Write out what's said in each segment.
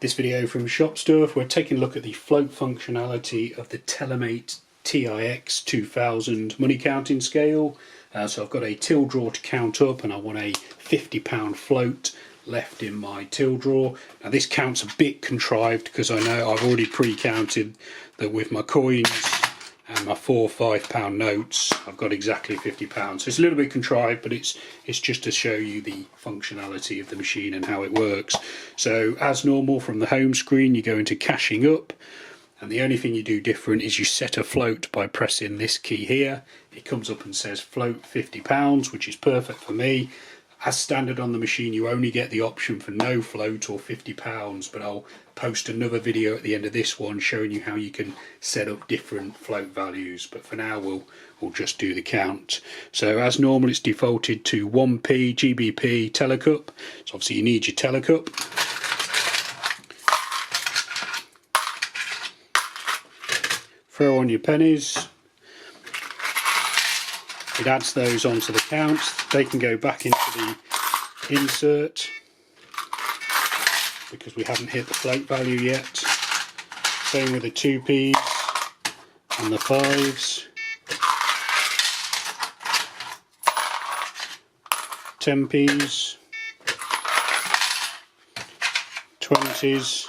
This video from Shop Stuff, we're taking a look at the float functionality of the Tellermate T-iX 2000 money counting scale. So I've got a till drawer to count up and I want a £50 float left in my till drawer. Now this count's a bit contrived because I know I've already pre-counted that with my coins and my £4 or £5 notes I've got exactly £50. So it's a little bit contrived, but it's just to show you the functionality of the machine and how it works. So as normal, from the home screen you go into cashing up, and the only thing you do different is you set a float by pressing this key here. It comes up and says float £50, which is perfect for me. As standard on the machine, you only get the option for no float or £50, but I'll post another video at the end of this one showing you how you can set up different float values. But for now, we'll just do the count. So as normal, it's defaulted to 1p GBP telecup. So obviously you need your telecup. Throw on your pennies. It adds those onto the count. They can go back into the insert because we haven't hit the float value yet. Same with the 2p's and the 5s. 10p's, 20s,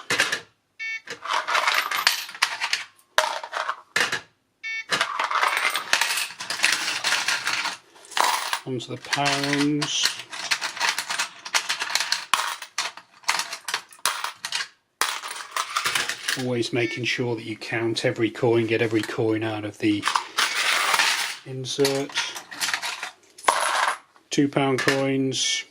onto the pounds, always making sure that you count every coin, get every coin out of the insert. £2 coins.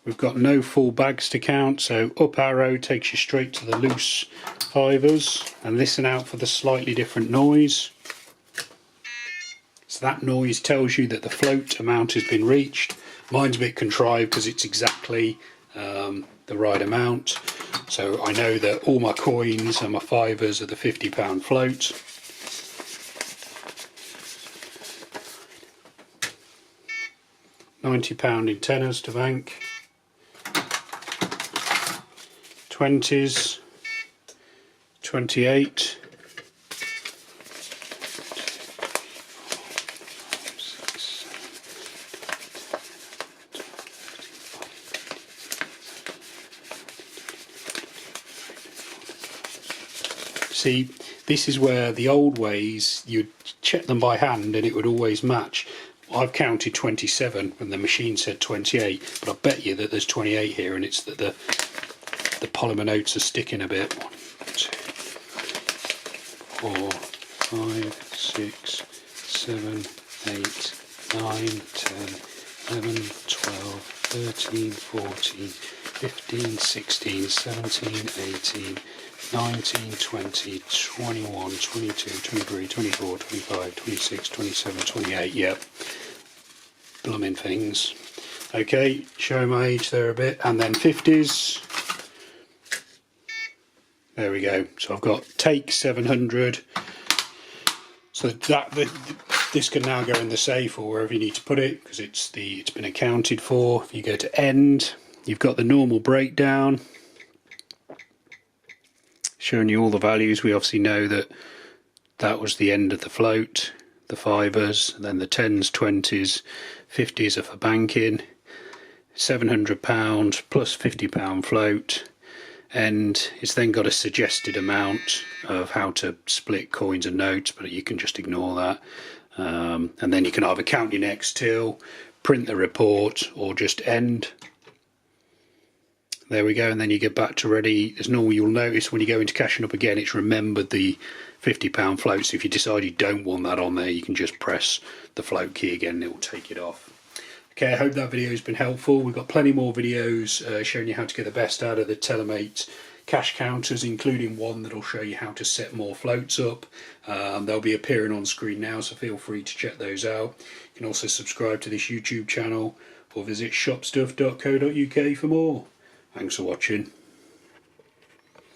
We've got no full bags to count, so up arrow takes you straight to the loose fivers, and listen out for the slightly different noise. So that noise tells you that the float amount has been reached. Mine's a bit contrived because it's exactly the right amount. So I know that all my coins and my fivers are the £50 float. £90 in tenors to bank. 20s, 28. See, this is where the old ways you'd check them by hand and it would always match. I've counted 27 when the machine said 28, but I bet you that there's 28 here, and it's that the polymer notes are sticking a bit. 1, 2, 4, 5, 6, 7, 8, 9, 10, 11, 12, 13, 14, 15, 16, 17, 18, 19, 20, 21, 22, 23, 24, 25, 26, 27, 28, yep. Blooming things. Okay, show my age there a bit, and then 50s. There we go. So I've got take 700. So this can now go in the safe or wherever you need to put it because it's been accounted for. If you go to end, you've got the normal breakdown, showing you all the values. We obviously know that was the end of the float, the fivers, and then the 10s, 20s, 50s are for banking, £700 plus £50 float, and it's then got a suggested amount of how to split coins and notes, but you can just ignore that. And then you can either count your next till, print the report, or just end. There we go, and then you get back to ready. As normal, you'll notice when you go into cashing up again, it's remembered the £50 float. So if you decide you don't want that on there, you can just press the float key again and it will take it off. Okay, I hope that video has been helpful. We've got plenty more videos showing you how to get the best out of the Tellermate cash counters, including one that'll show you how to set more floats up. They'll be appearing on screen now, so feel free to check those out. You can also subscribe to this YouTube channel or visit shopstuff.co.uk for more. Thanks for watching.